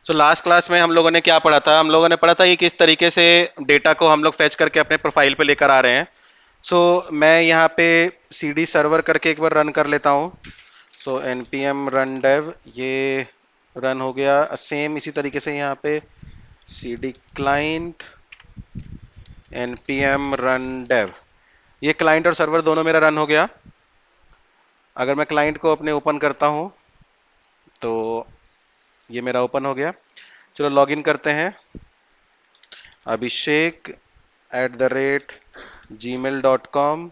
तो last class में हम लोगों ने क्या पढ़ा था? हम लोगों ने पढ़ा था कि किस तरीके से डेटा को हम लोग फैच करके अपने प्रोफाइल पे लेकर आ रहे हैं। मैं यहाँ पे cd सर्वर करके एक बार रन कर लेता हूँ। npm run dev, ये रन हो गया। सेम इसी तरीके से यहाँ पे cd client npm run dev, ये क्लाइंट और सर्वर दोनों मेरा रन हो गया। अगर मैं क्लाइंट को अपने ओपन करता हूँ तो ये मेरा ओपन हो गया। चलो लॉगिन करते हैं। abhishek@gmail.com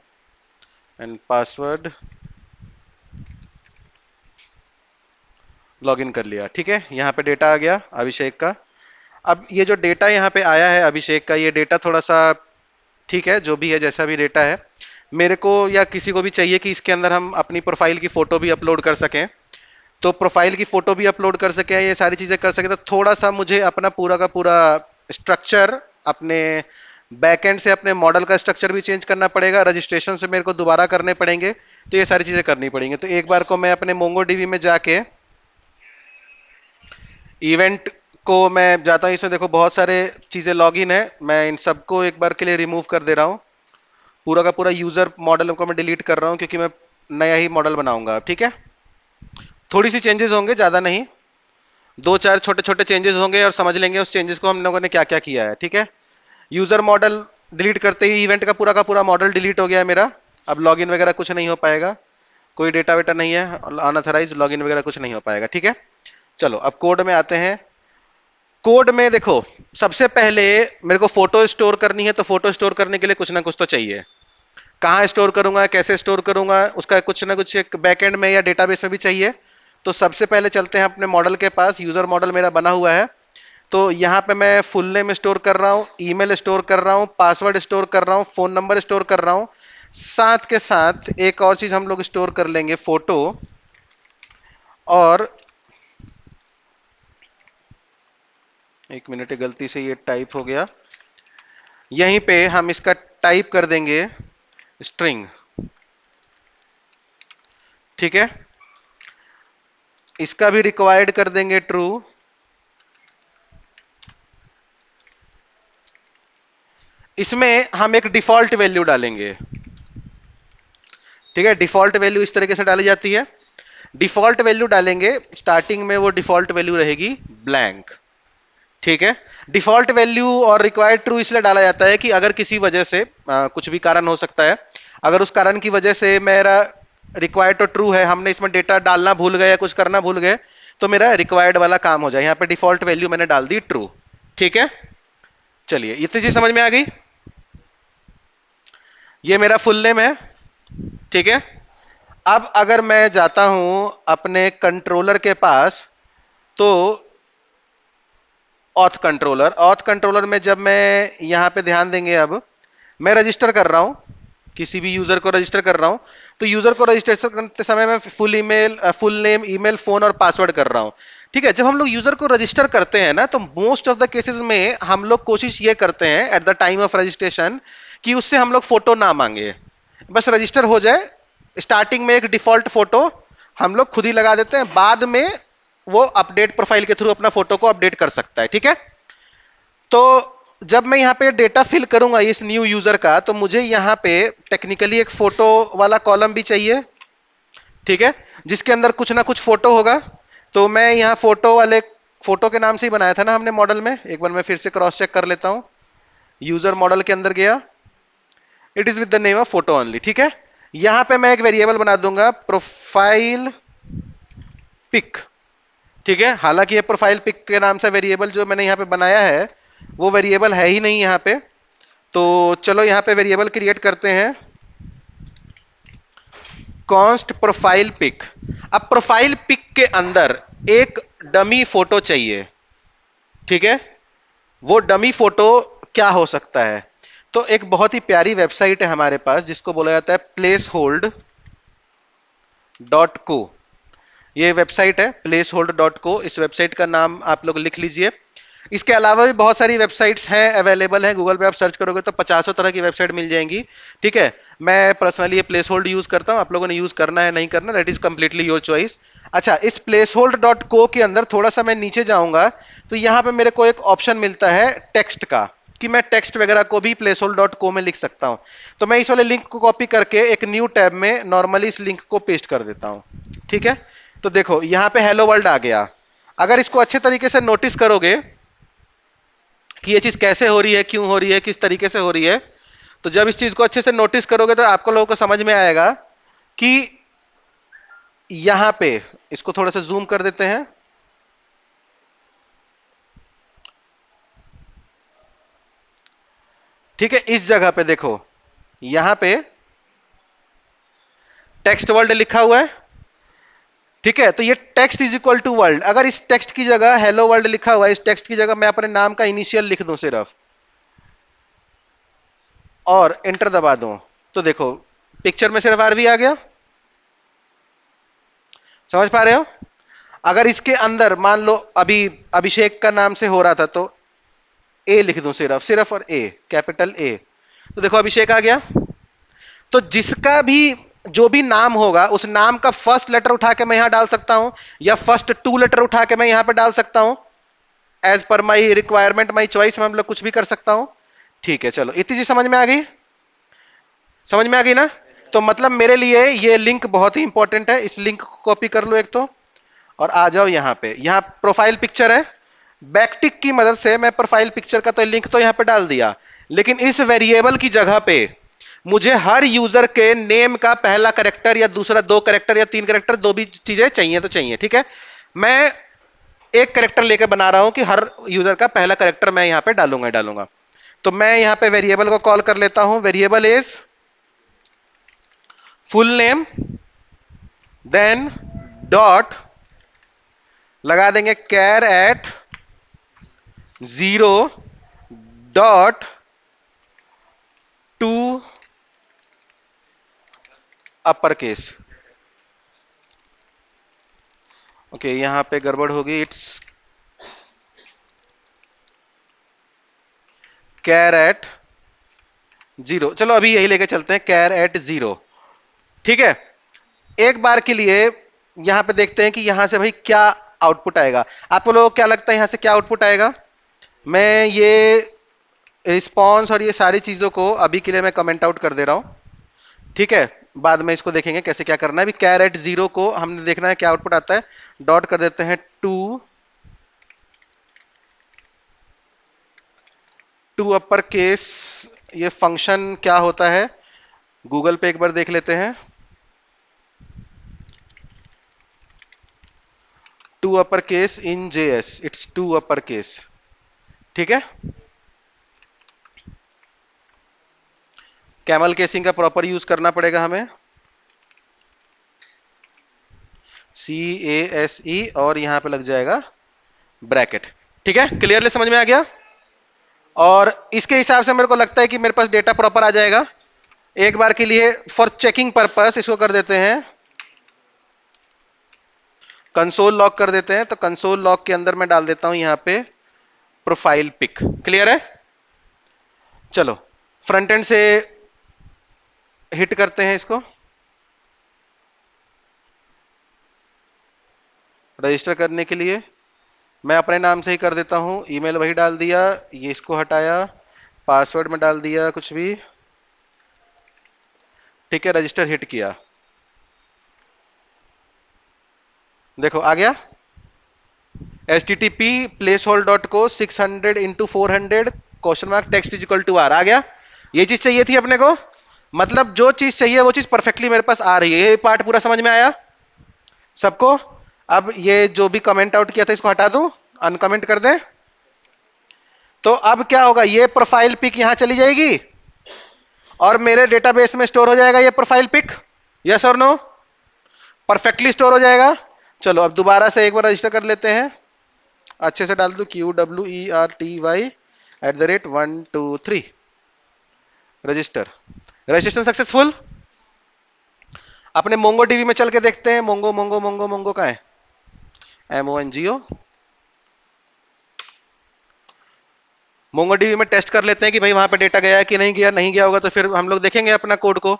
एंड पासवर्ड, लॉगिन कर लिया। ठीक है, यहाँ पे डेटा आ गया अभिषेक का। अब ये जो डेटा यहाँ पे आया है अभिषेक का, ये डेटा थोड़ा सा ठीक है, जो भी है जैसा भी डेटा है, मेरे को या किसी को भी चाहिए कि इसके अंदर हम अपनी प्रोफाइल की फोटो भी अपलोड कर सकें। तो प्रोफाइल की फोटो भी अपलोड कर सकें, ये सारी चीजें कर सकें, तो थोड़ा सा मुझे अपना पूरा का पूरा स्ट्रक्चर, अपने बैकएंड से अपने मॉडल का स्ट्रक्चर भी चेंज करना पड़ेगा, रजिस्ट्रेशन से मेरे को दोबारा करने पड़ेंगे, तो ये सारी चीजें करनी पड़ेंगी। तो एक बार को मैं अपने मोंगोडीबी में जाके इवेंट को मैं जाता हूँ। इसमें देखो बहुत सारे चीजें लॉगिन है, मैं इन सबको एक बार के लिए रिमूव कर दे रहा हूँ। पूरा का पूरा यूजर मॉडल को मैं डिलीट कर रहा हूँ, क्योंकि मैं नया ही मॉडल बनाऊंगा। ठीक है, थोड़ी सी चेंजेस होंगे, ज्यादा नहीं, दो चार छोटे छोटे चेंजेस होंगे और समझ लेंगे उस चेंजेस को हम लोगों ने क्या क्या किया है। ठीक है, यूजर मॉडल डिलीट करते ही इवेंट का पूरा मॉडल डिलीट हो गया है मेरा। अब लॉगिन वगैरह कुछ नहीं हो पाएगा, कोई डेटा वेटा नहीं है, अनऑथराइज लॉगिन वगैरह कुछ नहीं हो पाएगा। ठीक है, चलो अब कोड में आते हैं। कोड में देखो, सबसे पहले मेरे को फोटो स्टोर करनी है, तो फोटो स्टोर करने के लिए कुछ ना कुछ तो चाहिए। कहाँ स्टोर करूंगा, कैसे स्टोर करूंगा, उसका कुछ ना कुछ एक बैकएंड में या डेटाबेस में भी चाहिए। तो सबसे पहले चलते हैं अपने मॉडल के पास। यूजर मॉडल मेरा बना हुआ है, तो यहाँ पे मैं फुल नेम स्टोर कर रहा हूँ, ईमेल स्टोर कर रहा हूँ, पासवर्ड स्टोर कर रहा हूँ, फोन नंबर स्टोर कर रहा हूँ। साथ के साथ एक और चीज हम लोग स्टोर कर लेंगे, फोटो। और एक मिनट, गलती से ये टाइप हो गया। यहीं पे हम इसका टाइप कर देंगे स्ट्रिंग। ठीक है, इसका भी रिक्वायर्ड कर देंगे ट्रू। इसमें हम एक डिफॉल्ट वैल्यू डालेंगे। ठीक है, डिफॉल्ट वैल्यू इस तरीके से डाली जाती है। डिफॉल्ट वैल्यू डालेंगे, स्टार्टिंग में वो डिफॉल्ट वैल्यू रहेगी ब्लैंक। ठीक है, डिफॉल्ट वैल्यू और रिक्वायर्ड ट्रू इसलिए डाला जाता है कि अगर किसी वजह से कुछ भी कारण हो सकता है, अगर उस कारण की वजह से मेरा रिक्वायर्ड तो ट्रू है, हमने इसमें डेटा डालना भूल गए, कुछ करना भूल गए, तो मेरा रिक्वायर्ड वाला काम हो जाए। यहाँ पे डिफॉल्ट वैल्यू मैंने डाल दी ट्रू। ठीक है, चलिए इतनी चीज समझ में आ गई। ये मेरा फुल नेम है। ठीक है, अब अगर मैं जाता हूं अपने कंट्रोलर के पास, तो ऑथ कंट्रोलर में जब मैं यहां पे ध्यान देंगे, अब मैं रजिस्टर कर रहा हूं, किसी भी यूजर को रजिस्टर कर रहा हूं, तो यूजर को रजिस्ट्रेशन करते समय मैं फुल नेम, ईमेल, फोन और पासवर्ड कर रहा हूं। ठीक है, जब हम लोग यूजर को रजिस्टर करते हैं ना, तो मोस्ट ऑफ द केसेस में हम लोग कोशिश ये करते हैं at the time of registration कि उससे हम लोग फोटो ना मांगे, बस रजिस्टर हो जाए। स्टार्टिंग में एक डिफॉल्ट फोटो हम लोग खुद ही लगा देते हैं, बाद में वो अपडेट प्रोफाइल के थ्रू अपना फोटो को अपडेट कर सकता है। ठीक है, तो जब मैं यहाँ पे डेटा फिल करूंगा इस न्यू यूजर का, तो मुझे यहाँ पे टेक्निकली एक फोटो वाला कॉलम भी चाहिए। ठीक है, जिसके अंदर कुछ ना कुछ फोटो होगा। तो मैं यहाँ फोटो वाले, फोटो के नाम से ही बनाया था ना हमने मॉडल में, एक बार मैं फिर से क्रॉस चेक कर लेता हूँ। यूजर मॉडल के अंदर गया, it is with the name of photo only. ठीक है, यहां पे मैं एक वेरिएबल बना दूंगा, प्रोफाइल पिक। ठीक है, हालांकि ये प्रोफाइल पिक के नाम से वेरिएबल जो मैंने यहाँ पे बनाया है, वो वेरिएबल है ही नहीं यहाँ पे। तो चलो यहाँ पे वेरिएबल क्रिएट करते हैं, कॉन्स्ट प्रोफाइल पिक। अब प्रोफाइल पिक के अंदर एक डमी फोटो चाहिए। ठीक है, वो डमी फोटो क्या हो सकता है? तो एक बहुत ही प्यारी वेबसाइट है हमारे पास, जिसको बोला जाता है placehold.co। ये वेबसाइट है placehold.co, इस वेबसाइट का नाम आप लोग लिख लीजिए। इसके अलावा भी बहुत सारी वेबसाइट्स हैं, अवेलेबल है, गूगल पे आप सर्च करोगे तो 50 तरह की वेबसाइट मिल जाएंगी। ठीक है, मैं पर्सनली ये प्लेस होल्ड यूज करता हूं, आप लोगों ने यूज करना है नहीं करना, that is completely your choice. अच्छा, इस प्लेसहोल्ड डॉट को के अंदर थोड़ा सा मैं नीचे जाऊंगा तो यहां पे मेरे को एक ऑप्शन मिलता है टेक्स्ट का, कि मैं टेक्स्ट वगैरह को भी प्लेसहोल्ड डॉट को में लिख सकता हूं। तो मैं इस वाले लिंक को कॉपी करके एक न्यू टैब में नॉर्मली इस लिंक को पेस्ट कर देता हूं। ठीक है, तो देखो यहां पे हेलो वर्ल्ड आ गया। अगर इसको अच्छे तरीके से नोटिस करोगे कि ये चीज कैसे हो रही है, क्यों हो रही है, किस तरीके से हो रही है, तो जब इस चीज को अच्छे से नोटिस करोगे तो आपको लोगों को समझ में आएगा कि यहां पे, इसको थोड़ा सा जूम कर देते हैं, ठीक है, इस जगह पे देखो यहां पे टेक्स्ट वर्ल्ड लिखा हुआ है। ठीक है, तो ये text is equal to world, अगर इस टेक्स्ट की जगह हेलो वर्ल्ड लिखा हुआ है, इस टेक्स्ट की जगह मैं अपने नाम का इनिशियल लिख दूं सिर्फ और एंटर दबा दूं, तो देखो पिक्चर में सिर्फ आरवी आ गया। समझ पा रहे हो? अगर इसके अंदर मान लो अभी अभिषेक का नाम से हो रहा था तो ए लिख दूं सिर्फ सिर्फ और ए, कैपिटल ए, तो देखो अभिषेक आ गया। तो जिसका भी जो भी नाम होगा उस नाम का फर्स्ट लेटर उठा के मैं यहां डाल सकता हूं, या फर्स्ट टू लेटर उठा के मैं यहां पे डाल सकता हूं। As per my requirement my choice मैं मतलब कुछ भी कर सकता हूं। ठीक है, चलो इतनी चीज समझ में आ गई, समझ में आ गई ना? तो मतलब मेरे लिए ये लिंक बहुत ही इंपॉर्टेंट है, इस लिंक को कॉपी कर लो एक तो, और आ जाओ यहां पे, यहां प्रोफाइल पिक्चर है, बैकटिक की मदद से मैं प्रोफाइल पिक्चर का तो लिंक तो यहां पे डाल दिया, लेकिन इस वेरिएबल की जगह पे मुझे हर यूजर के नेम का पहला करेक्टर या दूसरा दो करेक्टर या तीन करेक्टर, दो भी चीजें चाहिए तो चाहिए। ठीक है, मैं एक करेक्टर लेकर बना रहा हूं कि हर यूजर का पहला करेक्टर मैं यहां पे डालूंगा डालूंगा। तो मैं यहां पे वेरिएबल को कॉल कर लेता हूं, variable is full name, then dot लगा देंगे char at 0 dot to upper case. Okay, यहां पे गड़बड़ होगी, इट्स कैर एट 0, चलो अभी यही लेके चलते हैं कैर एट 0। ठीक है, एक बार के लिए यहां पे देखते हैं कि यहां से भाई क्या आउटपुट आएगा। आप लोगों को क्या लगता है यहां से क्या आउटपुट आएगा? मैं ये रिस्पॉन्स और ये सारी चीजों को अभी के लिए मैं कमेंट आउट कर दे रहा हूं। ठीक है, बाद में इसको देखेंगे कैसे क्या करना है। अभी कैर एट 0 को हमने देखना है क्या आउटपुट आता है, डॉट कर देते हैं टू अपर केस। ये फंक्शन क्या होता है गूगल पे एक बार देख लेते हैं। To upper case in JS, it's to upper case. ठीक है, कैमल केसिंग का प्रॉपर यूज करना पड़ेगा हमें, CASE, और यहां पे लग जाएगा ब्रैकेट। ठीक है, क्लियरली समझ में आ गया? और इसके हिसाब से मेरे को लगता है कि मेरे पास डेटा प्रॉपर आ जाएगा। एक बार के लिए फॉर चेकिंग पर्पस इसको कर देते हैं कंसोल लॉग कर देते हैं। तो कंसोल लॉग के अंदर मैं डाल देता हूं यहां पे प्रोफाइल पिक। क्लियर है? चलो फ्रंट एंड से हिट करते हैं इसको, रजिस्टर करने के लिए मैं अपने नाम से ही कर देता हूं, ईमेल वही डाल दिया, ये इसको हटाया, पासवर्ड में डाल दिया कुछ भी। ठीक है, रजिस्टर हिट किया, देखो आ गया http placehold.co 600 into 400 question mark text is equal to R. आ गया? ये चीज चाहिए थी अपने को, मतलब जो चीज चाहिए वो चीज परफेक्टली मेरे पास आ रही है। ये पार्ट पूरा समझ में आया सबको? अब ये जो भी कमेंट आउट किया था इसको हटा दूं, अनकमेंट कर दें, तो अब क्या होगा, ये प्रोफाइल पिक यहां चली जाएगी और मेरे डेटाबेस में स्टोर हो जाएगा ये प्रोफाइल पिक। यस और नो? परफेक्टली स्टोर हो जाएगा। चलो अब दोबारा से एक बार रजिस्टर कर लेते हैं, अच्छे से डाल दो QWERTY@123, रजिस्टर, रजिस्ट्रेशन सक्सेसफुल। अपने मोंगो डीबी में चल के देखते हैं, मोंगो मोंगो मोंगो मोंगो कहाँ है, MONGO। मोंगो डीबी में टेस्ट कर लेते हैं कि भाई वहां पे डेटा गया है कि नहीं गया, नहीं गया होगा तो फिर हम लोग देखेंगे अपना कोड को।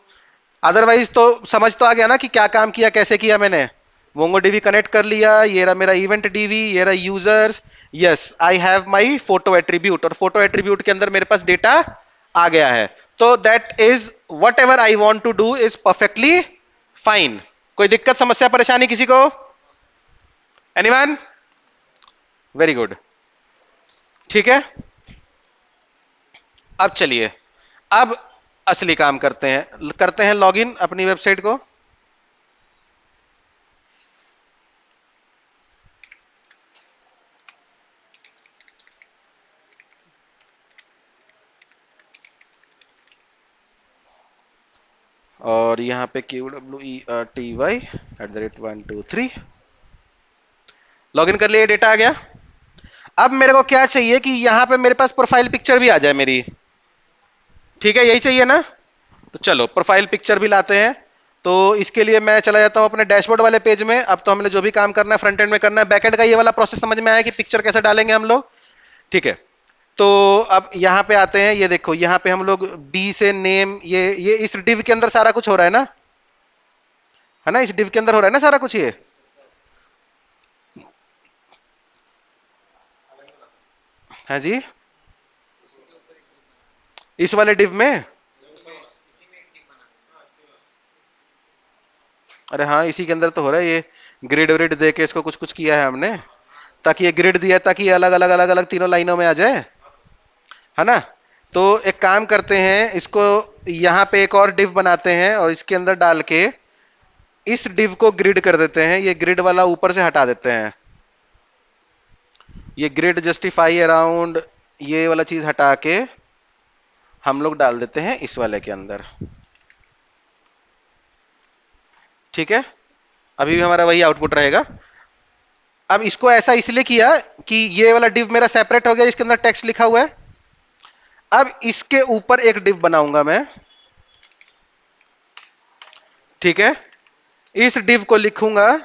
अदरवाइज तो समझ तो आ गया ना कि क्या काम किया, कैसे किया मैंने। मोंगो डीबी कनेक्ट कर लिया, ये रहा मेरा इवेंट डीबी, ये रहा users. Yes, I have my photo attribute, और फोटो एट्रीब्यूट के अंदर मेरे पास डेटा आ गया है। तो that is whatever I want to do is perfectly fine. कोई दिक्कत समस्या परेशानी किसी को? एनीवन? Very good. ठीक है, अब चलिए, अब असली काम करते हैं लॉगिन अपनी वेबसाइट को। और यहां पे QWERTY@123 लॉगिन कर लिए, डेटा आ गया। अब मेरे को क्या चाहिए कि यहां पे मेरे पास प्रोफाइल पिक्चर भी आ जाए मेरी। ठीक है, यही चाहिए ना? तो चलो प्रोफाइल पिक्चर भी लाते हैं। तो इसके लिए मैं चला जाता हूं अपने डैशबोर्ड वाले पेज में। अब तो हमने जो भी काम करना है फ्रंट एंड में करना है, बैक एंड का ये वाला प्रोसेस समझ में आया कि पिक्चर कैसे डालेंगे हम लोग। ठीक है, तो अब यहां पे आते हैं। ये देखो, यहां पे हम लोग बी से नेम, ये इस डिव के अंदर सारा कुछ हो रहा है ना, है ना? इस डिव के अंदर हो रहा है ना सारा कुछ ये। हाँ जी, इस वाले डिव में। अरे हाँ, इसी के अंदर तो हो रहा है ये। ग्रिड व्रिड दे के इसको कुछ कुछ किया है हमने, ताकि ये ग्रिड दिया ताकि ये अलग अलग अलग अलग तीनों लाइनों में आ जाए, है ना? तो एक काम करते हैं, इसको यहां पे एक और डिव बनाते हैं और इसके अंदर डाल के इस डिव को ग्रिड कर देते हैं। ये ग्रिड वाला ऊपर से हटा देते हैं, ये ग्रिड जस्टिफाई अराउंड, ये वाला चीज हटा के हम लोग डाल देते हैं इस वाले के अंदर। ठीक है, अभी भी हमारा वही आउटपुट रहेगा। अब इसको ऐसा इसलिए किया कि ये वाला डिव मेरा सेपरेट हो गया, इसके अंदर टेक्स्ट लिखा हुआ है। अब इसके ऊपर एक डिव बनाऊंगा मैं। ठीक है, इस डिव को लिखूंगा,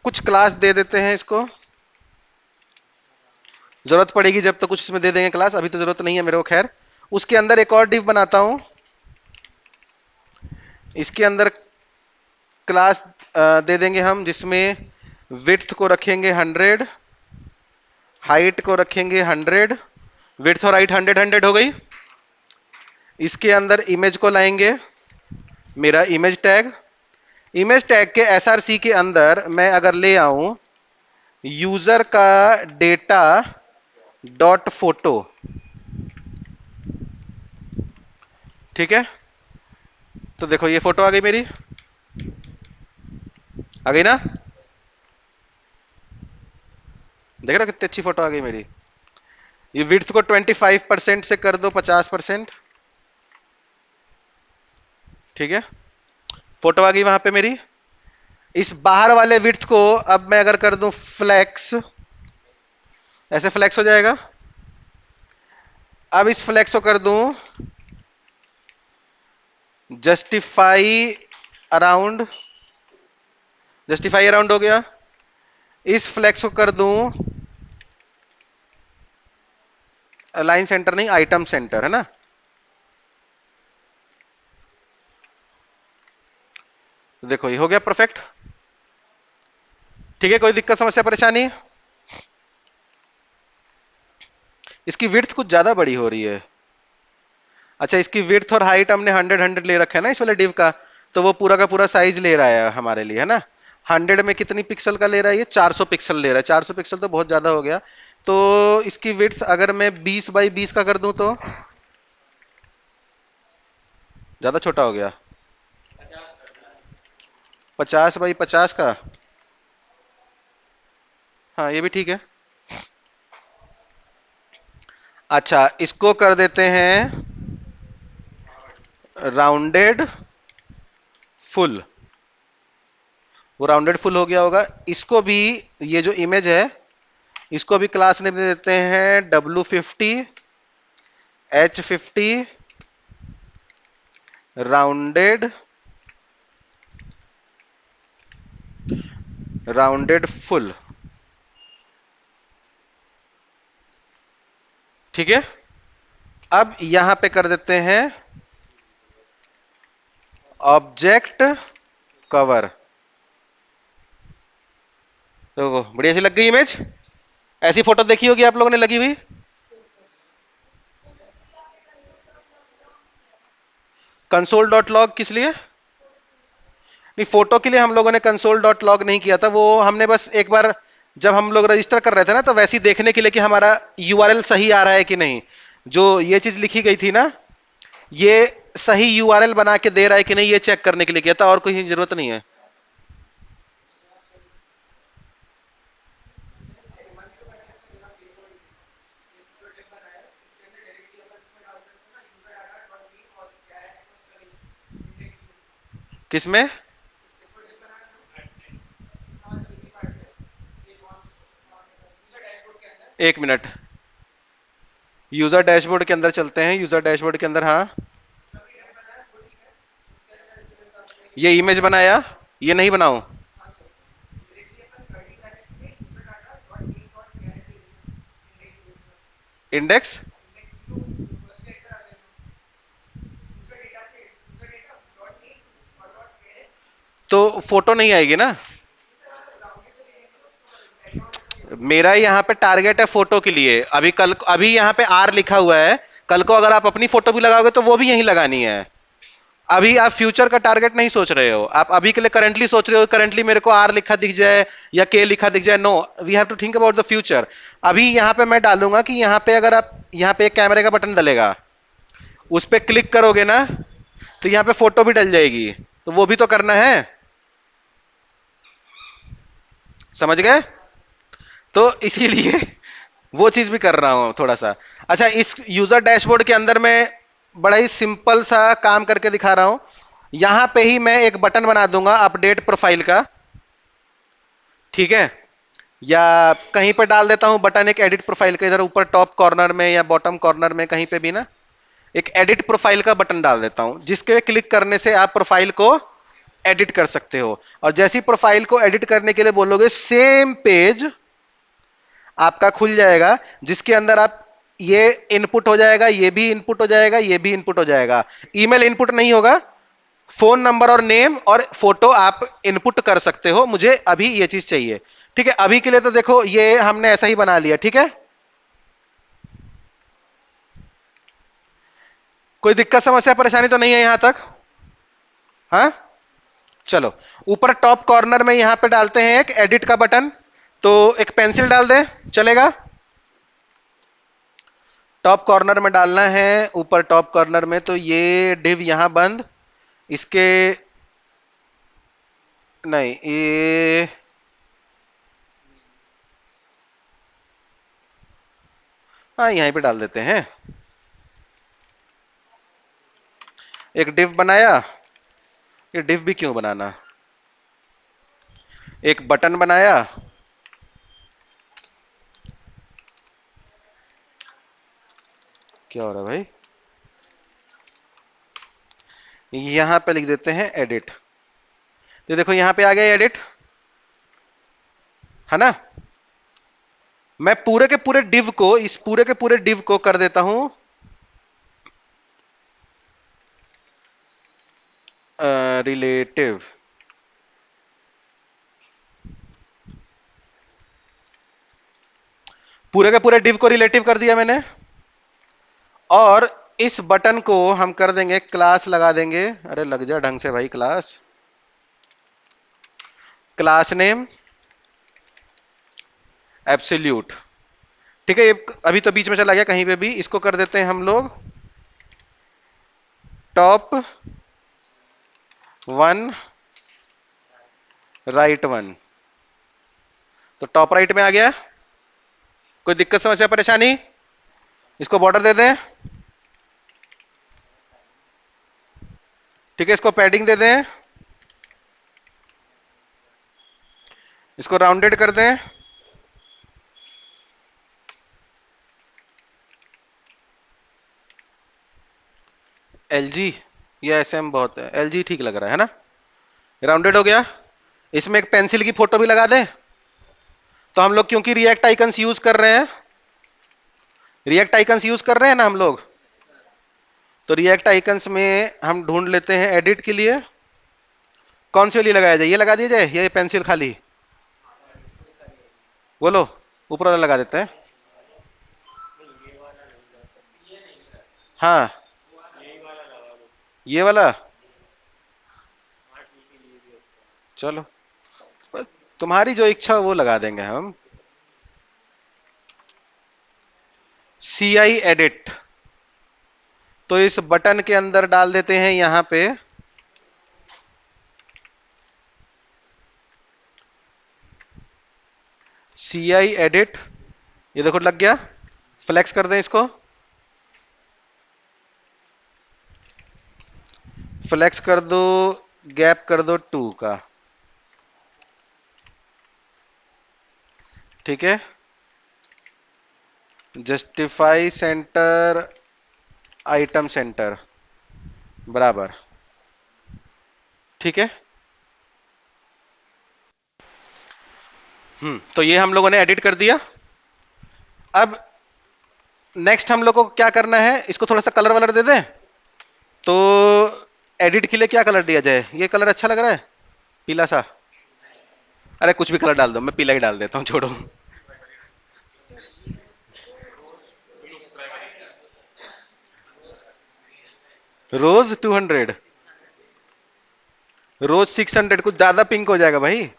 कुछ क्लास दे देते हैं इसको, जरूरत पड़ेगी जब तो कुछ इसमें दे देंगे क्लास, अभी तो जरूरत नहीं है मेरे को। खैर, उसके अंदर एक और डिव बनाता हूं, इसके अंदर क्लास दे देंगे हम, जिसमें विड्थ को रखेंगे 100, हाइट को रखेंगे 100। विड्थ और हाइट 100 100 हो गई। इसके अंदर इमेज को लाएंगे, मेरा इमेज टैग। इमेज टैग के एसआरसी के अंदर मैं अगर ले आऊं यूजर का डेटा डॉट फोटो। ठीक है, तो देखो ये फोटो आ गई मेरी, आ गई ना? देख रहे हो कितनी अच्छी फोटो आ गई मेरी। ये विड्थ को 25% से कर दो 50%। ठीक है, फोटो आ गई वहां पे मेरी। इस बाहर वाले विड्थ को अब मैं अगर कर दूं फ्लैक्स, ऐसे फ्लैक्स हो जाएगा। अब इस फ्लैक्स को कर दूं जस्टिफाई अराउंड, जस्टिफाई अराउंड हो गया। इस फ्लैक्स को कर दूं लाइन सेंटर नहीं, आइटम सेंटर, है ना? देखो ये हो गया परफेक्ट। ठीक है, कोई दिक्कत समस्या परेशानी? इसकी विड्थ कुछ ज्यादा बड़ी हो रही है। अच्छा, इसकी विड्थ और हाइट हमने 100 100 ले रखा है ना इस वाले डिव का, तो वो पूरा का पूरा साइज ले रहा है हमारे लिए, है ना? 100 में कितनी पिक्सल का ले रहा है? ये 400 पिक्सल ले रहा है। 400 पिक्सल तो बहुत ज्यादा हो गया। तो इसकी विड्थ अगर मैं 20 बाई 20 का कर दूं तो ज्यादा छोटा हो गया। 50 बाई 50 का, हाँ ये भी ठीक है। अच्छा, इसको कर देते हैं राउंडेड फुल। वो राउंडेड फुल हो गया होगा। इसको भी, ये जो इमेज है इसको भी क्लास नेम दे देते हैं W50H50 राउंडेड, राउंडेड फुल। ठीक है, अब यहां पे कर देते हैं ऑब्जेक्ट कवर। तो बढ़िया सी लग गई इमेज। ऐसी फोटो देखी होगी आप लोगों ने लगी हुई। कंसोल डॉट लॉग किस लिए? नहीं, फोटो के लिए हम लोगों ने कंसोल डॉट लॉग नहीं किया था, वो हमने बस एक बार जब हम लोग रजिस्टर कर रहे थे ना, तो वैसे ही देखने के लिए कि हमारा यूआरएल सही आ रहा है कि नहीं। जो ये चीज लिखी गई थी ना, ये सही यूआरएल बना के दे रहा है कि नहीं, ये चेक करने के लिए किया था, और कोई जरूरत नहीं है। किसमें? एक मिनट, यूजर डैशबोर्ड के अंदर चलते हैं। यूजर डैशबोर्ड के अंदर, हाँ। ये इमेज बनाया, ये नहीं बनाऊं? इंडेक्स। तो फोटो नहीं आएगी ना। मेरा यहाँ पे टारगेट है फोटो के लिए। अभी यहाँ पे आर लिखा हुआ है। कल को अगर आप अपनी फोटो भी लगाओगे तो वो भी यहीं लगानी है। अभी आप फ्यूचर का टारगेट नहीं सोच रहे हो, आप अभी के लिए करंटली सोच रहे हो, करंटली मेरे को आर लिखा दिख जाए या के लिखा दिख जाए। No, we have to think about the future. अभी यहाँ पे मैं डालूंगा कि यहाँ पे अगर आप, यहाँ पे एक कैमरे का बटन डलेगा, उस पर क्लिक करोगे ना, तो यहाँ पे फोटो भी डल जाएगी। तो वो भी तो करना है, समझ गए? तो इसीलिए वो चीज भी कर रहा हूं थोड़ा सा। अच्छा, इस यूजर डैशबोर्ड के अंदर मैं बड़ा ही सिंपल सा काम करके दिखा रहा हूं। यहां पे ही मैं एक बटन बना दूंगा अपडेट प्रोफाइल का, ठीक है? या कहीं पे डाल देता हूं बटन, एक एडिट प्रोफाइल का, इधर ऊपर टॉप कॉर्नर में या बॉटम कॉर्नर में कहीं पे भी ना, एक एडिट प्रोफाइल का बटन डाल देता हूं, जिसके क्लिक करने से आप प्रोफाइल को एडिट कर सकते हो। और जैसी प्रोफाइल को एडिट करने के लिए बोलोगे, सेम पेज आपका खुल जाएगा, जिसके अंदर आप, ये इनपुट हो जाएगा, ये भी इनपुट हो जाएगा, ये भी इनपुट हो जाएगा। ईमेल इनपुट नहीं होगा, फोन नंबर और नेम और फोटो आप इनपुट कर सकते हो। मुझे अभी ये चीज चाहिए, ठीक है? अभी के लिए तो देखो, ये हमने ऐसा ही बना लिया, ठीक है? कोई दिक्कत समस्या परेशानी तो नहीं है यहां तक? हाँ, चलो। ऊपर टॉप कॉर्नर में यहां पे डालते हैं एक एडिट का बटन, तो एक पेंसिल डाल दे, चलेगा? टॉप कॉर्नर में डालना है, ऊपर टॉप कॉर्नर में। तो ये डिव यहां बंद, इसके, नहीं ये, हाँ यहीं पे डाल देते हैं। एक डिव बनाया, ये डिव भी क्यों बनाना, एक बटन बनाया, क्या हो रहा है भाई? यहां पे लिख देते हैं एडिट। ये देखो यहां पे आ गया एडिट, है ना? मैं पूरे के पूरे डिव को, इस पूरे के पूरे डिव को कर देता हूं रिलेटिव। पूरे के पूरे डिव को रिलेटिव कर दिया मैंने। और इस बटन को हम कर देंगे, क्लास लगा देंगे। अरे लग जा ढंग से भाई, क्लास, क्लास नेम एब्सोल्यूट, ठीक है? ये अभी तो बीच में चला गया कहीं पे भी, इसको कर देते हैं हम लोग टॉप वन राइट वन। तो टॉप राइट में आ गया। कोई दिक्कत समस्या परेशानी? इसको बॉर्डर दे दें, ठीक है? इसको पैडिंग दे दें, इसको राउंडेड कर दें। एल जी या एस एम बहुत है, एल जी ठीक लग रहा है ना? राउंडेड हो गया। इसमें एक पेंसिल की फोटो भी लगा दें। तो हम लोग क्योंकि रिएक्ट आइकन्स यूज कर रहे हैं, रिएक्ट आइकन्स यूज कर रहे हैं ना हम लोग, तो रिएक्ट आइकन्स में हम ढूंढ लेते हैं एडिट के लिए कौन सी वाली लगाया जाए? ये लगा दिया जाए, ये पेंसिल खाली? बोलो, ऊपर वाला लगा देते हैं। हाँ, ये वाला। चलो, तुम्हारी जो इच्छा हो वो लगा देंगे हम। CI एडिट, तो इस बटन के अंदर डाल देते हैं यहां पे CI एडिट। ये देखो लग गया। फ्लेक्स कर दें इसको, फ्लेक्स कर दो, गैप कर दो 2 का। ठीक है, जस्टिफाई सेंटर, आइटम सेंटर बराबर। ठीक है। तो ये हम लोगों ने एडिट कर दिया। अब नेक्स्ट हम लोग को क्या करना है, इसको थोड़ा सा कलर वलर दे दें। तो एडिट के लिए क्या कलर दिया जाए? ये कलर अच्छा लग रहा है, पीला सा। अरे कुछ भी कलर डाल दो, मैं पीला ही डाल देता हूँ, छोड़ो। रोज 200, रोज 600, कुछ ज्यादा पिंक हो जाएगा भाई।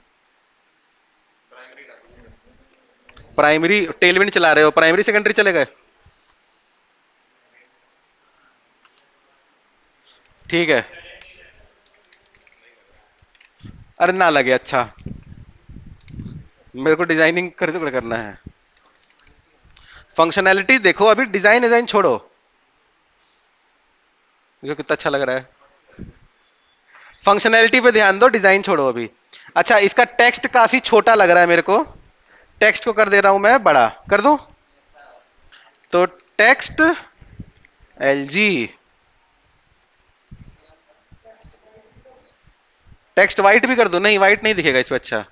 प्राइमरी टेलविंड चला रहे हो, प्राइमरी सेकेंडरी चलेगा? ठीक है। अरे ना लगे, अच्छा। मेरे को डिजाइनिंग कर तो करना है। फंक्शनैलिटी देखो, अभी डिजाइन डिजाइन छोड़ो। देखो कितना अच्छा लग रहा है। फंक्शनैलिटी पे ध्यान दो, डिजाइन छोड़ो अभी। अच्छा, इसका टेक्स्ट काफी छोटा लग रहा है मेरे को। टेक्स्ट को कर दे रहा हूं मैं बड़ा, कर दूं? तो टेक्स्ट LG, टेक्स्ट वाइट भी कर दो? नहीं, वाइट नहीं दिखेगा इस पे। अच्छा,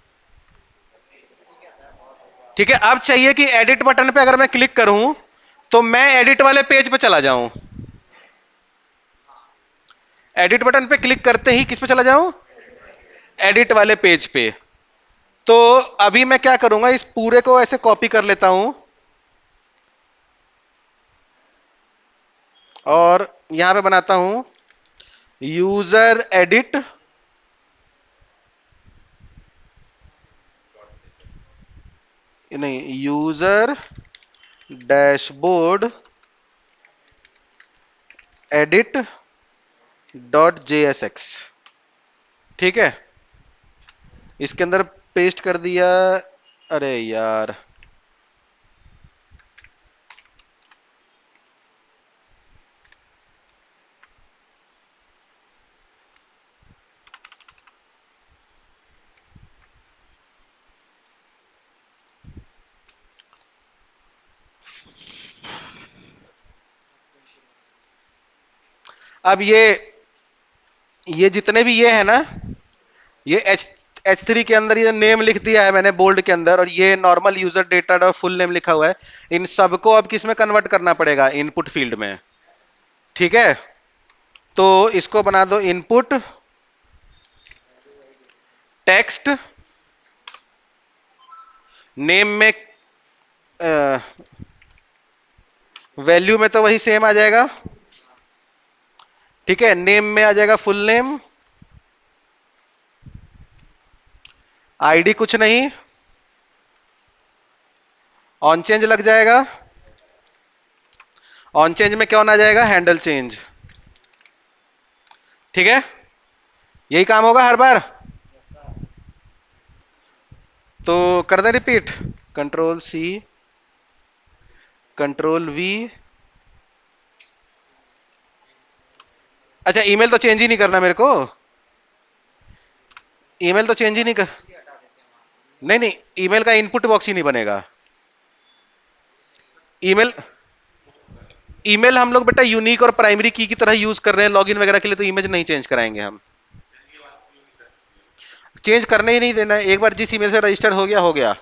ठीक है। अब चाहिए कि एडिट बटन पे अगर मैं क्लिक करूं तो मैं एडिट वाले पेज पे चला जाऊं। एडिट बटन पे क्लिक करते ही किस पे चला जाऊं? एडिट वाले पेज पे। तो अभी मैं क्या करूंगा, इस पूरे को ऐसे कॉपी कर लेता हूं और यहां पे बनाता हूं यूजर एडिट, नहीं, यूजर डैशबोर्ड एडिट .jsx। ठीक है, इसके अंदर पेस्ट कर दिया। अरे यार, अब ये जितने भी ये है ना, ये H3 के अंदर ये नेम लिख दिया है मैंने बोल्ड के अंदर, और ये नॉर्मल यूजर डेटा और फुल नेम लिखा हुआ है। इन सबको अब किस में कन्वर्ट करना पड़ेगा? इनपुट फील्ड में। ठीक है, तो इसको बना दो इनपुट टेक्स्ट, नेम में वैल्यू में तो वही सेम आ जाएगा। ठीक है, नेम में आ जाएगा फुल नेम, आईडी कुछ नहीं, ऑन चेंज लग जाएगा। ऑन चेंज में क्या आ जाएगा? Handle change. ठीक है, यही काम होगा हर बार। तो कर दे repeat, control C, control V। अच्छा, ईमेल तो चेंज ही नहीं करना मेरे को। ईमेल तो चेंज ही नहीं कर, नहीं नहीं, ईमेल का इनपुट बॉक्स ही नहीं बनेगा। ईमेल, ईमेल हम लोग बेटा यूनिक और प्राइमरी की तरह यूज कर रहे हैं लॉगिन वगैरह के लिए, तो इमेज नहीं चेंज कराएंगे हम। चेंज करने ही नहीं देना है, एक बार जिस ईमेल से रजिस्टर हो गया हो गया।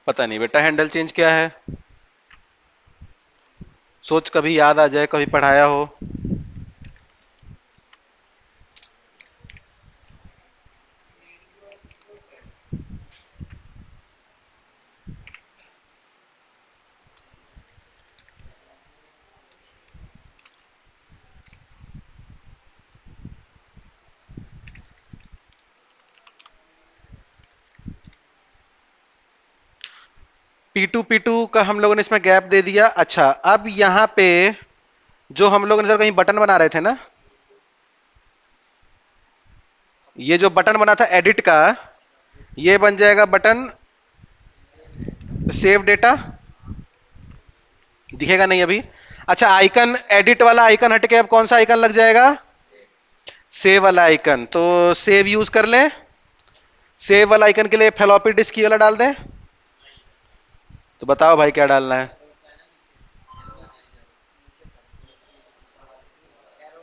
पता नहीं बेटा हैंडल चेंज क्या है, सोच कभी याद आ जाए, कभी पढ़ाया हो। P2 का हम लोगों ने इसमें गैप दे दिया। अच्छा, अब यहां पे जो हम लोग इधर कहीं बटन बना रहे थे ना, ये जो बटन बना था एडिट का, ये बन जाएगा बटन सेव डेटा। दिखेगा नहीं अभी। अच्छा, आइकन एडिट वाला आइकन हट के अब कौन सा आइकन लग जाएगा? सेव वाला आइकन। तो सेव यूज कर ले। सेव वाला आइकन के लिए फ्लॉपी डिस्क वाला डाल दें। तो बताओ भाई क्या डालना है?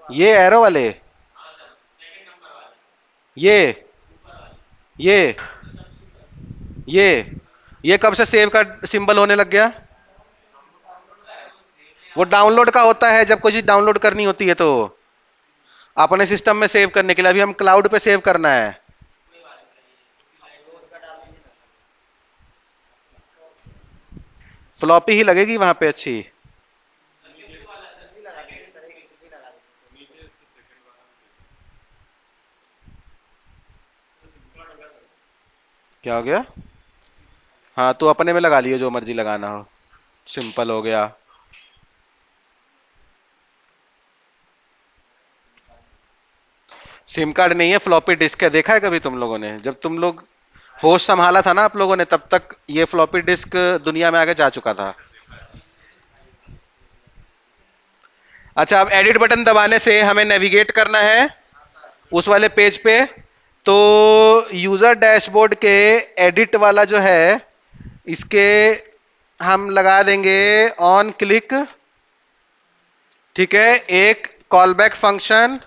ये एरो वाले, ये ये ये ये कब से सेव का सिंबल होने लग गया? वो डाउनलोड का होता है, जब कोई चीज डाउनलोड करनी होती है तो अपने सिस्टम में सेव करने के लिए। अभी हम क्लाउड पे सेव करना है। फ्लॉपी ही लगेगी वहां पे अच्छी। क्या हो गया? हाँ, तो अपने में लगा लियो जो मर्जी लगाना हो। सिंपल हो गया। सिम कार्ड नहीं है, फ्लॉपी डिस्क है। देखा है कभी तुम लोगों ने? जब तुम लोग होश संभाला था ना आप लोगों ने, तब तक ये फ्लॉपी डिस्क दुनिया में आगे जा चुका था। अच्छा, अब एडिट बटन दबाने से हमें नेविगेट करना है उस वाले पेज पे। तो यूजर डैशबोर्ड के एडिट वाला जो है, इसके हम लगा देंगे ऑन क्लिक। ठीक है, एक call back function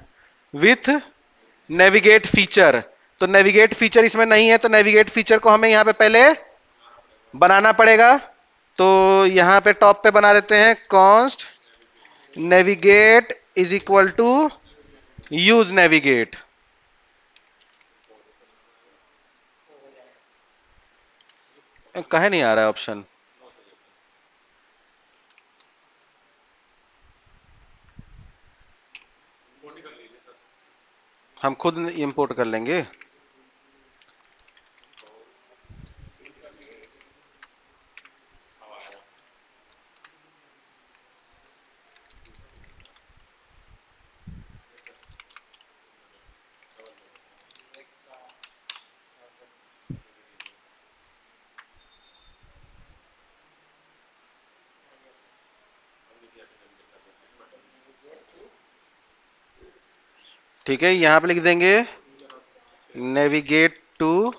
with navigate feature. तो नेविगेट फीचर इसमें नहीं है, तो नेविगेट फीचर को हमें यहां पे पहले बनाना पड़ेगा। तो यहां पे टॉप पे बना देते हैं const navigate is equal to use navigate. कहे नहीं आ रहा है ऑप्शन? हम खुद इंपोर्ट कर लेंगे। ठीक है, यहां पे लिख देंगे नेविगेट टू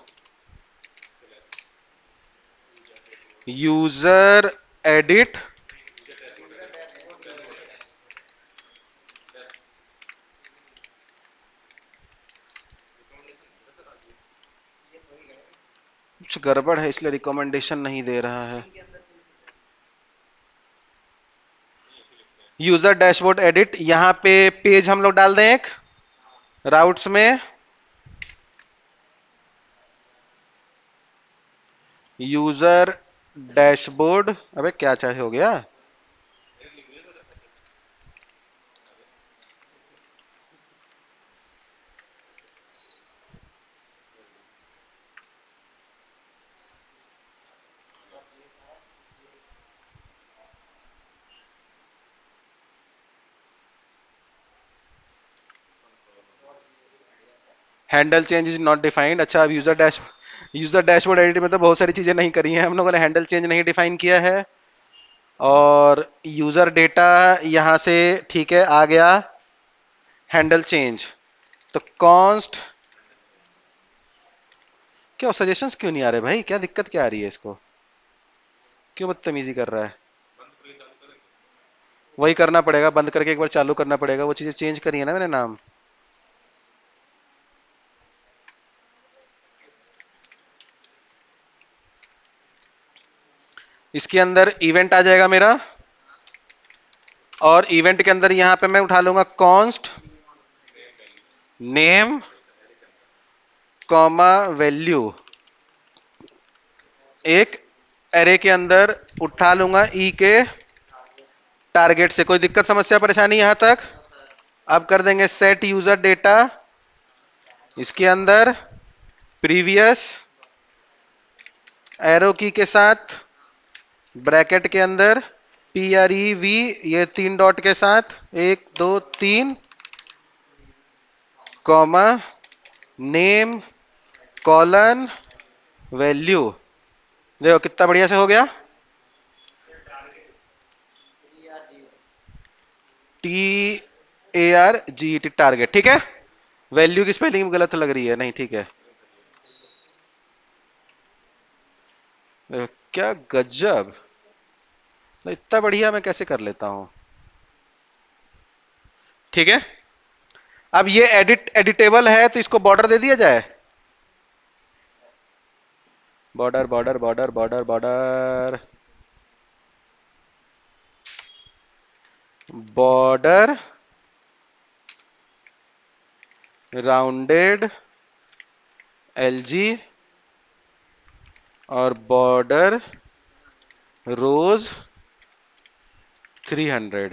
यूजर एडिट कुछ गड़बड़ है इसलिए रिकमेंडेशन नहीं दे रहा है। यूजर डैशबोर्ड एडिट, यहां पे पेज हम लोग डाल दें एक राउट्स में। यूजर डैशबोर्ड, अबे क्या चाहे हो गया? Handle change is not defined. अच्छा, अब यूजर डैशबोर्ड एडिट में तो बहुत सारी चीजें नहीं करी हैं हम लोगों ने। हैंडल चेंज नहीं डिफाइन किया है, और यूजर डेटा यहां से ठीक है आ गया हैंडल चेंज। तो कॉन्स्ट, क्या सजेशंस क्यों नहीं आ रहे भाई? क्या दिक्कत क्या आ रही है इसको? क्यों बदतमीजी कर रहा है? वही करना पड़ेगा, बंद करके एक बार चालू करना पड़ेगा। वो चीजें चेंज करी है ना मैंने नाम। इसके अंदर इवेंट आ जाएगा मेरा, और इवेंट के अंदर यहां पे मैं उठा लूंगा कॉन्स्ट नेम कॉमा वैल्यू। एक एरे के अंदर उठा लूंगा ई के टारगेट से। कोई दिक्कत समस्या परेशानी यहां तक? अब कर देंगे सेट यूजर डेटा, इसके अंदर प्रीवियस एरो की के साथ ब्रैकेट के अंदर पी आर ई वी, ये 3 डॉट के साथ 1 2 3 कॉमा नेम कॉलन वैल्यू। देखो कितना बढ़िया से हो गया। T A R G T target, ठीक है। वैल्यू की स्पेलिंग गलत लग रही है, नहीं ठीक है। देखो, क्या गजब, इतना बढ़िया मैं कैसे कर लेता हूं। ठीक है, अब ये एडिटेबल है तो इसको बॉर्डर दे दिया जाए। Border border border border border border rounded LG और बॉर्डर रोज 300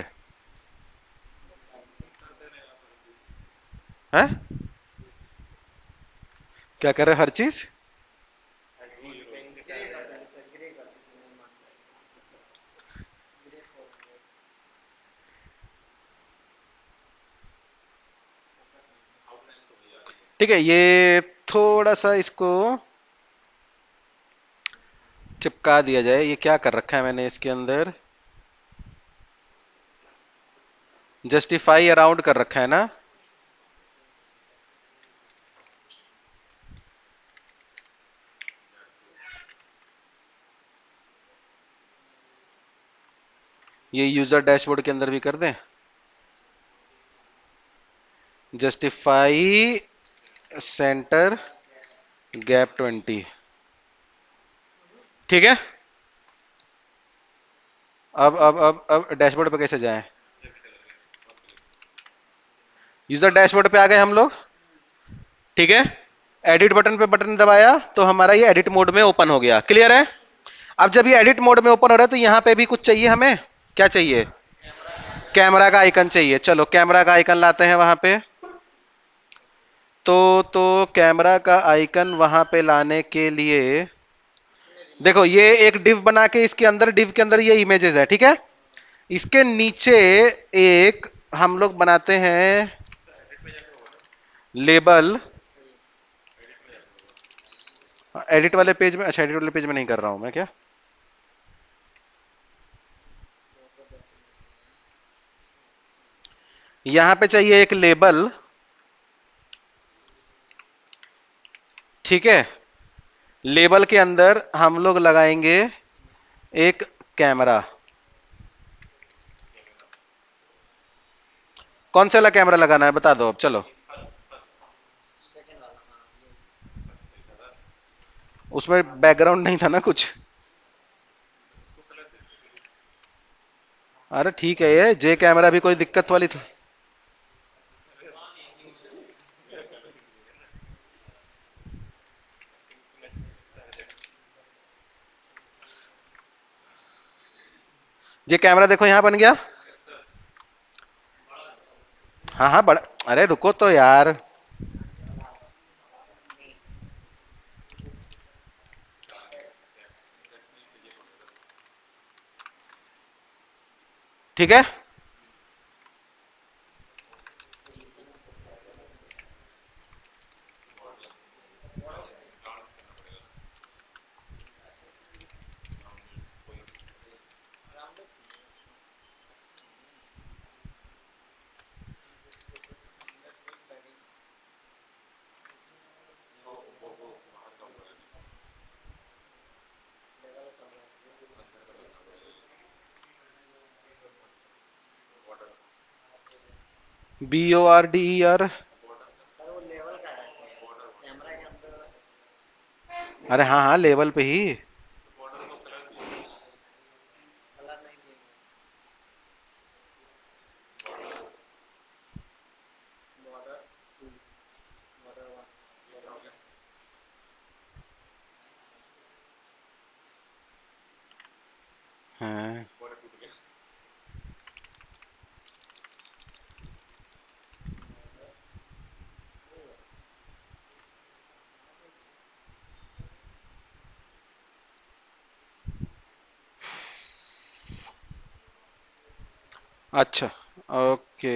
है। क्या कर रहे हर चीज? ठीक है, ये थोड़ा सा इसको चिपका दिया जाए। ये क्या कर रखा है मैंने इसके अंदर, जस्टिफाई अराउंड कर रखा है ना। ये यूजर डैशबोर्ड के अंदर भी कर दें, जस्टिफाई सेंटर गैप 20। ठीक है, अब डैशबोर्ड पे कैसे जाएं? यूजर डैशबोर्ड पे आ गए हम लोग। ठीक है, एडिट बटन पे बटन दबाया तो हमारा ये एडिट मोड में ओपन हो गया। क्लियर है? अब जब ये एडिट मोड में ओपन हो रहा है तो यहां पे भी कुछ चाहिए हमें। क्या चाहिए? कैमरा का आइकन चाहिए। चलो कैमरा का आइकन लाते हैं वहां पे। तो कैमरा का आइकन वहां पे लाने के लिए देखो, ये एक डिव बना के इसके अंदर, डिव के अंदर ये इमेजेस है, ठीक है। इसके नीचे एक हम लोग बनाते हैं लेबल। एडिट वाले पेज में, अच्छा एडिट वाले पेज में नहीं कर रहा हूं मैं क्या। यहां पे चाहिए एक लेबल, ठीक है। लेबल के अंदर हम लोग लगाएंगे एक कैमरा। कौन सा वाला कैमरा लगाना है बता दो अब, चलो। उसमें बैकग्राउंड नहीं था ना कुछ? अरे ठीक है, ये जे कैमरा भी कोई दिक्कत वाली थी? ये कैमरा देखो यहां बन गया। हाँ हाँ बड़ा, अरे रुको तो यार। ठीक है, BORDER। अरे हाँ हाँ लेवल पे ही। हाँ, अच्छा, ओके।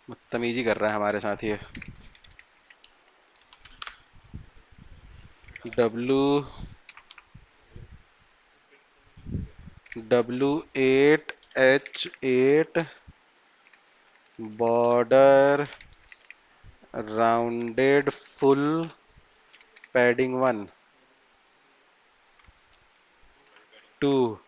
बदतमीजी कर रहा है हमारे साथ ये। W W8H8 border rounded full padding 1 2।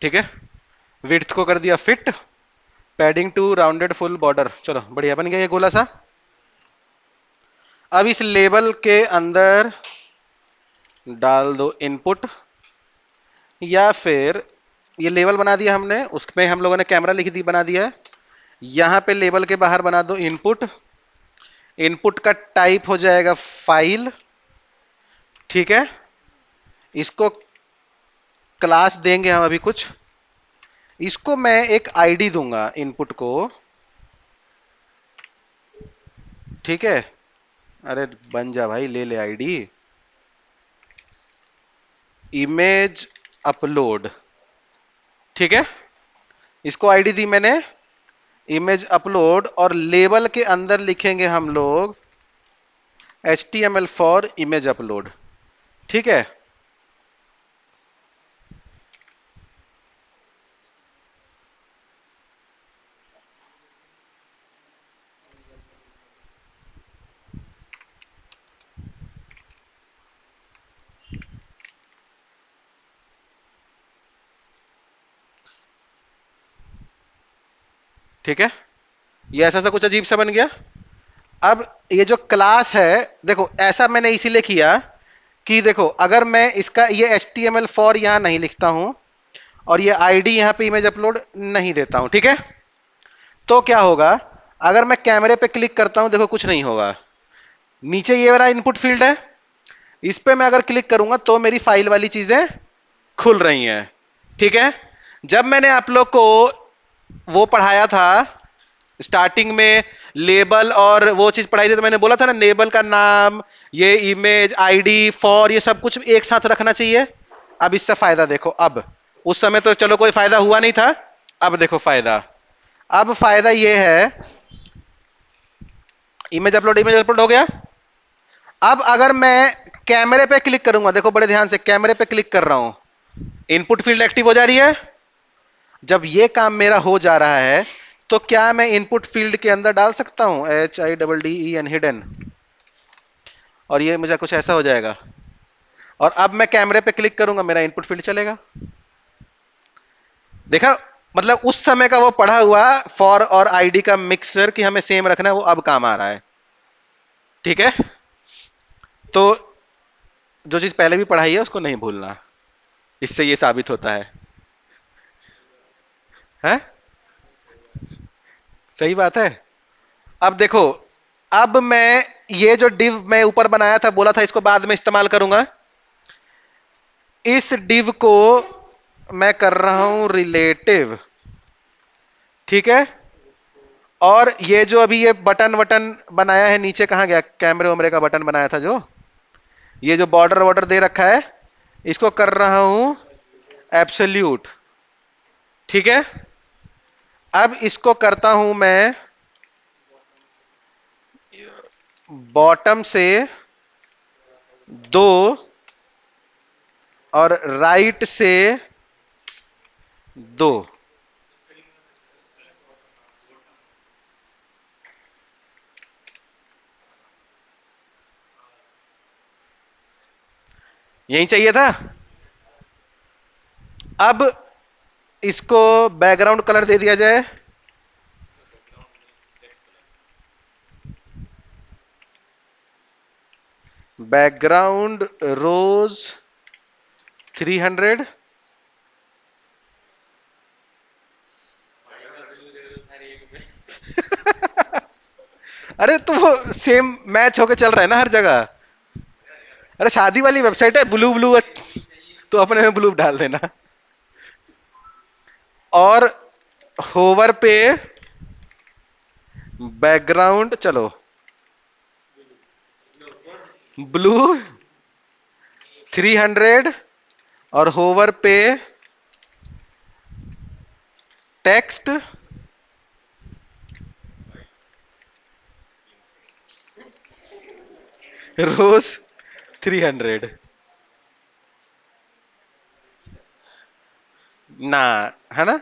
ठीक है, विड्थ को कर दिया fit, padding 2, rounded full border. चलो बढ़िया बन गया ये गोला सा। अब इस लेबल के अंदर डाल दो इनपुट, या फिर ये लेबल बना दिया हमने, उसमें हम लोगों ने कैमरा लिख दी बना दिया है। यहां पे लेबल के बाहर बना दो इनपुट। इनपुट का टाइप हो जाएगा फाइल। ठीक है, इसको क्लास देंगे हम अभी कुछ। इसको मैं एक आईडी दूंगा इनपुट को। ठीक है, अरे बन जा भाई, ले ले आईडी। Image upload. ठीक है, इसको आईडी दी मैंने इमेज अपलोड, और लेबल के अंदर लिखेंगे हम लोग HTML फॉर इमेज अपलोड। ठीक है, ठीक है, ये ऐसा सा कुछ अजीब सा बन गया। अब ये जो क्लास है, देखो ऐसा मैंने इसीलिए किया कि देखो अगर मैं इसका ये HTML फॉर यहां नहीं लिखता हूं और ये आईडी यहां पे इमेज अपलोड नहीं देता हूं, ठीक है, तो क्या होगा? अगर मैं कैमरे पे क्लिक करता हूं, देखो कुछ नहीं होगा। नीचे ये वाला इनपुट फील्ड है, इस पे मैं अगर क्लिक करूंगा तो मेरी फाइल वाली चीजें खुल रही हैं। ठीक है, जब मैंने आप लोग को वो पढ़ाया था स्टार्टिंग में, लेबल और वो चीज पढ़ाई थी, तो मैंने बोला था ना लेबल का नाम, ये इमेज आईडी फॉर, ये सब कुछ एक साथ रखना चाहिए। अब इससे फायदा देखो। अब उस समय तो चलो कोई फायदा हुआ नहीं था, अब देखो फायदा। अब फायदा ये है, इमेज अपलोड हो गया। अब अगर मैं कैमरे पे क्लिक करूंगा, देखो बड़े ध्यान से, कैमरे पे क्लिक कर रहा हूं, इनपुट फील्ड एक्टिव हो जा रही है। जब ये काम मेरा हो जा रहा है, तो क्या मैं इनपुट फील्ड के अंदर डाल सकता हूं HIDDEN हिडन, और ये मुझे कुछ ऐसा हो जाएगा। और अब मैं कैमरे पे क्लिक करूंगा, मेरा इनपुट फील्ड चलेगा। देखा, मतलब उस समय का वो पढ़ा हुआ फॉर और आईडी का मिक्सर कि हमें सेम रखना है, वो अब काम आ रहा है। ठीक है, तो जो चीज पहले भी पढ़ाई है उसको नहीं भूलना, इससे ये साबित होता है? सही बात है। अब देखो, अब मैं ये जो डिव मैं ऊपर बनाया था, बोला था इसको बाद में इस्तेमाल करूंगा, इस डिव को मैं कर रहा हूं रिलेटिव। ठीक है, और ये जो अभी ये बटन वटन बनाया है नीचे, कहां गया कैमरे वैमरे का बटन बनाया था जो, ये जो बॉर्डर वॉर्डर दे रखा है, इसको कर रहा हूं एब्सोल्यूट। ठीक है, अब इसको करता हूं मैं बॉटम से 2 और राइट से दो। यही चाहिए था। अब इसको बैकग्राउंड कलर दे दिया जाए। बैकग्राउंड रोज 300। अरे तो वो सेम मैच होके चल रहा है ना हर जगह। अरे शादी वाली वेबसाइट है, ब्लू ब्लू, तो अपने में ब्लू डाल देना। और होवर पे बैकग्राउंड चलो ब्लू 300, और होवर पे टेक्स्ट रोज 300 ना, है ना।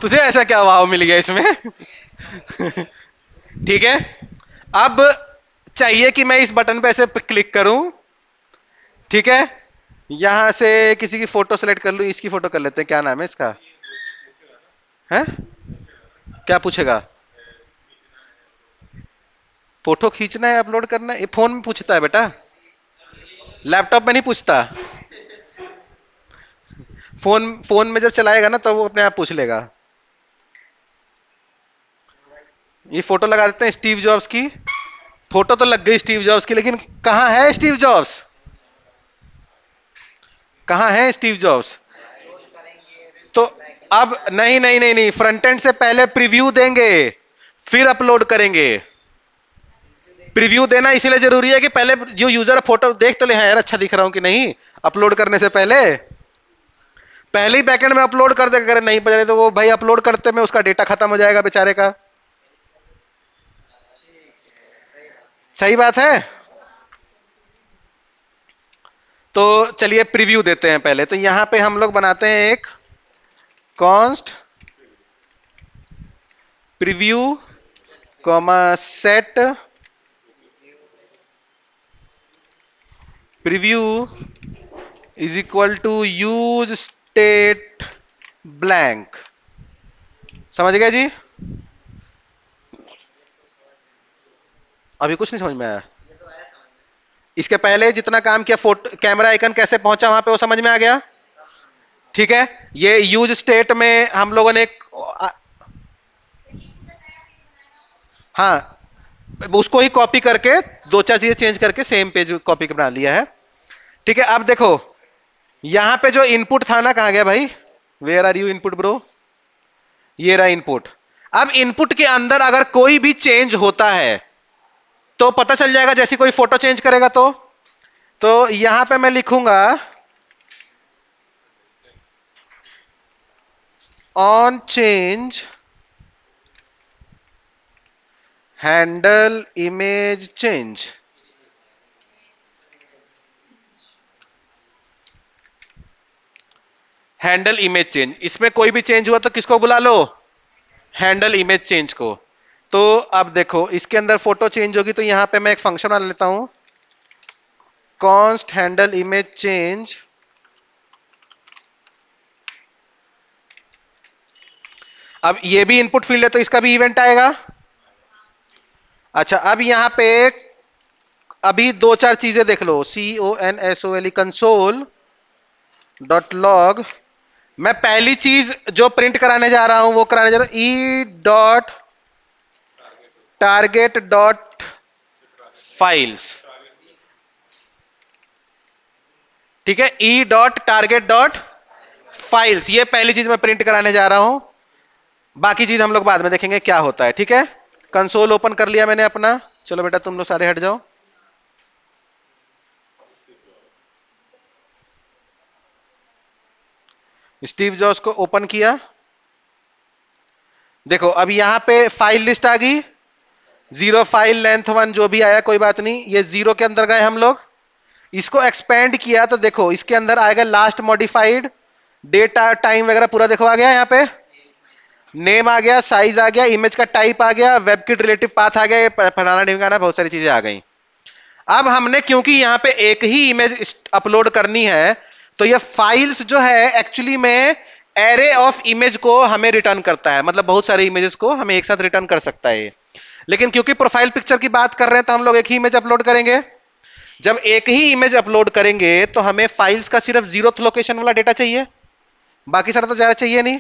तुझे ऐसा क्या वाव मिल गया इसमें? ठीक है। अब चाहिए कि मैं इस बटन पे ऐसे क्लिक करूं। ठीक है। यहां से किसी की फोटो सेलेक्ट कर लूं, इसकी फोटो कर लेते हैं, क्या नाम है इसका? है? क्या पूछेगा? फोटो खींचना है, अपलोड करना है, ये फोन में पूछता है बेटा, लैपटॉप में नहीं पूछता। फोन फोन में जब चलाएगा ना तो वो अपने आप पूछ लेगा। ये फोटो लगा देते हैं स्टीव जॉब्स की। फोटो तो लग गई स्टीव जॉब्स की, लेकिन कहां है स्टीव जॉब्स? कहां है स्टीव जॉब्स? तो अब नहीं नहीं नहीं नहीं, फ्रंट एंड से पहले प्रीव्यू देंगे, फिर अपलोड करेंगे। प्रीव्यू देना इसीलिए जरूरी है कि पहले जो यूजर फोटो देख तो ले, हाँ यार अच्छा दिख रहा हूं कि नहीं, अपलोड करने से पहले। पहले ही बैकएंड में अपलोड कर देगा, अगर नहीं बजा तो वो भाई अपलोड करते में उसका डेटा खत्म हो जाएगा बेचारे का। सही बात है। तो चलिए प्रीव्यू देते हैं पहले। तो यहां पे हम लोग बनाते हैं एक const preview comma set preview is equal to use state blank. समझ गया जी? अभी कुछ नहीं समझ में आया? इसके पहले जितना काम किया, फोटो कैमरा आइकन कैसे पहुंचा वहां पे, वो समझ में आ गया? ठीक है। ये यूज स्टेट में हम लोगों ने हाँ, उसको ही कॉपी करके दो चार चीजें चेंज करके सेम पेज कॉपी बना लिया है। ठीक है। अब देखो यहां पे जो इनपुट था ना, कहां गया भाई? Where are you input bro? ये रहा इनपुट। अब इनपुट के अंदर अगर कोई भी चेंज होता है तो पता चल जाएगा, जैसे कोई फोटो चेंज करेगा तो यहां पे मैं लिखूंगा on change handle image change. Handle image change, इसमें कोई भी चेंज हुआ तो किसको बुला लो? हैंडल इमेज चेंज को। तो अब देखो इसके अंदर फोटो चेंज होगी तो यहां पे मैं एक फंक्शन बना लेता हूं, कॉन्स्ट हैंडल इमेज चेंज। अब ये भी इनपुट फील्ड है तो इसका भी इवेंट आएगा। अच्छा, अब यहां पे अभी दो चार चीजें देख लो, CONSOLE कंसोल डॉट लॉग। मैं पहली चीज जो प्रिंट कराने जा रहा हूं वो कराने जा रहा हूं ई डॉट टारगेट डॉट फाइल्स। ठीक है, ई डॉट टारगेट डॉट फाइल्स, ये पहली चीज मैं प्रिंट कराने जा रहा हूं। बाकी चीज हम लोग बाद में देखेंगे क्या होता है। ठीक है। कंसोल ओपन कर लिया मैंने अपना। चलो बेटा तुम लोग सारे हट जाओ। स्टीव जॉब्स को ओपन किया, देखो अब यहां पे फाइल लिस्ट आ गई, जीरो फाइल लेंथ वन जो भी आया कोई बात नहीं, ये जीरो के अंदर गए हम लोग, इसको एक्सपेंड किया तो देखो इसके अंदर आएगा लास्ट मॉडिफाइड, डेट टाइम वगैरह पूरा देखो आ गया, यहाँ पे नेम आ गया, साइज आ गया, इमेज का टाइप आ गया, वेब किट रिलेटिव पाथ आ गया, ये फलाना ढिमकाना बहुत सारी चीजें आ गई। अब हमने क्योंकि यहां पे एक ही इमेज अपलोड करनी है, तो ये फाइल्स जो है एक्चुअली में एरे ऑफ इमेज को हमें रिटर्न करता है, मतलब बहुत सारे इमेजेस को हमें एक साथ रिटर्न कर सकता है। लेकिन क्योंकि प्रोफाइल पिक्चर की बात कर रहे हैं तो हम लोग एक ही इमेज अपलोड करेंगे। जब एक ही इमेज अपलोड करेंगे तो हमें फाइल्स का सिर्फ जीरोथ लोकेशन वाला डेटा चाहिए, बाकी सारा तो ज्यादा चाहिए नहीं।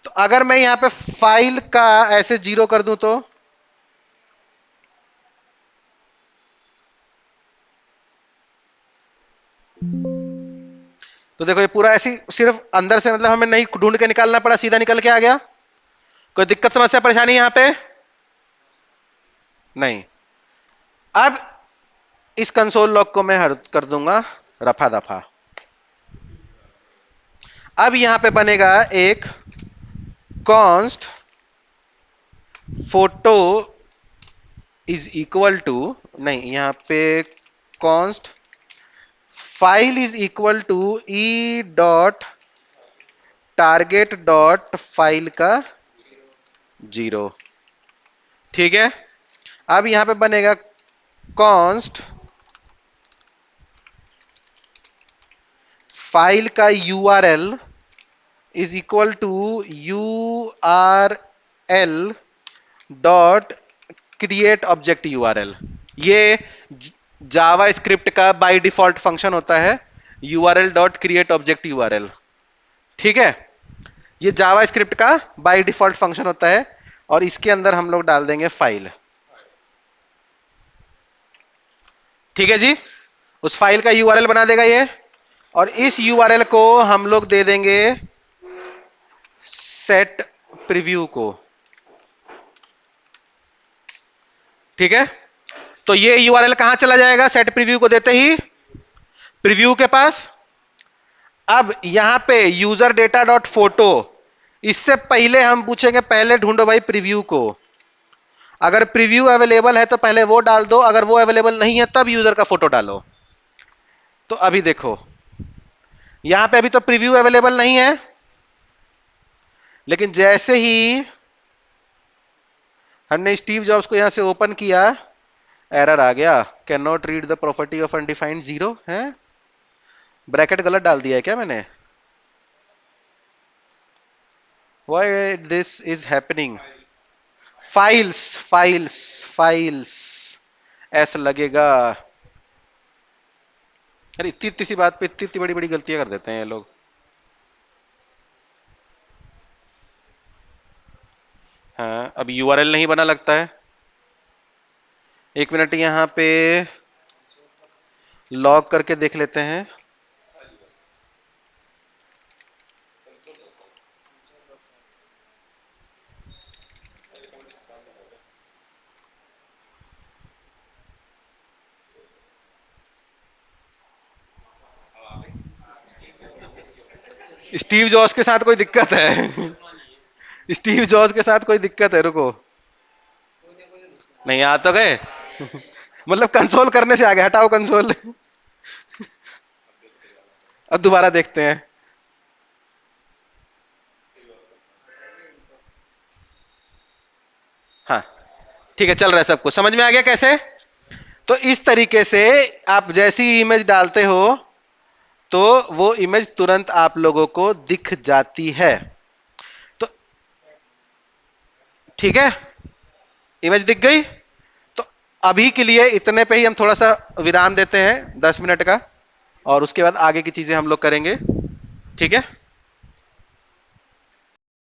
तो अगर मैं यहां पे फाइल का ऐसे जीरो कर दूं तो देखो ये पूरा ऐसी सिर्फ अंदर से, मतलब हमें नहीं ढूंढ के निकालना पड़ा, सीधा निकल के आ गया। कोई दिक्कत समस्या परेशानी यहां पे नहीं। अब इस कंसोल लॉग को मैं हर कर दूंगा रफा दफा। अब यहां पे बनेगा एक const photo is equal to, नहीं यहां पे const file is equal to e dot target dot file का जीरो। ठीक है, अब यहां पे बनेगा कॉन्स्ट फाइल का URL is equal to URL dot create object URL. ये जावा स्क्रिप्ट का बाय डिफॉल्ट फंक्शन होता है, URL dot create object URL. ठीक है, ये जावा स्क्रिप्ट का बाय डिफॉल्ट फंक्शन होता है, और इसके अंदर हम लोग डाल देंगे फाइल। ठीक है जी, उस फाइल का यूआरएल बना देगा ये, और इस यूआरएल को हम लोग दे देंगे सेट प्रीव्यू को। ठीक है, तो ये यूआरएल कहां चला जाएगा सेट प्रीव्यू को देते ही, प्रीव्यू के पास। अब यहां पे यूजर डेटा डॉट फोटो, इससे पहले हम पूछेंगे पहले ढूंढो भाई प्रीव्यू को। अगर प्रीव्यू अवेलेबल है तो पहले वो डाल दो, अगर वो अवेलेबल नहीं है तब यूजर का फोटो डालो। तो अभी देखो यहां पे अभी तो प्रीव्यू अवेलेबल नहीं है, लेकिन जैसे ही हमने स्टीव जॉब्स को यहां से ओपन किया, एरर आ गया, can not read the property of undefined zero है, ब्रैकेट गलत डाल दिया है क्या मैंने, why this is happening. Files files files ऐसा लगेगा। अरे इतनी इतनी सी बात पे इतनी इतनी बड़ी बड़ी गलतियां कर देते हैं ये लोग। हाँ, अब यूआरएल नहीं बना लगता है, एक मिनट यहां पे लॉग करके देख लेते हैं। स्टीव जॉब्स के साथ कोई दिक्कत है स्टीव जॉब्स के साथ कोई दिक्कत है, रुको, नहीं आ तो गए मतलब कंसोल करने से आ गया, हटाओ कंसोल अब दोबारा देखते हैं। हाँ ठीक है, चल रहा है, सबको समझ में आ गया कैसे। तो इस तरीके से आप जैसी इमेज डालते हो तो वो इमेज तुरंत आप लोगों को दिख जाती है। तो ठीक है, इमेज दिख गई। तो अभी के लिए इतने पे ही हम थोड़ा सा विराम देते हैं 10 मिनट का, और उसके बाद आगे की चीजें हम लोग करेंगे। ठीक है।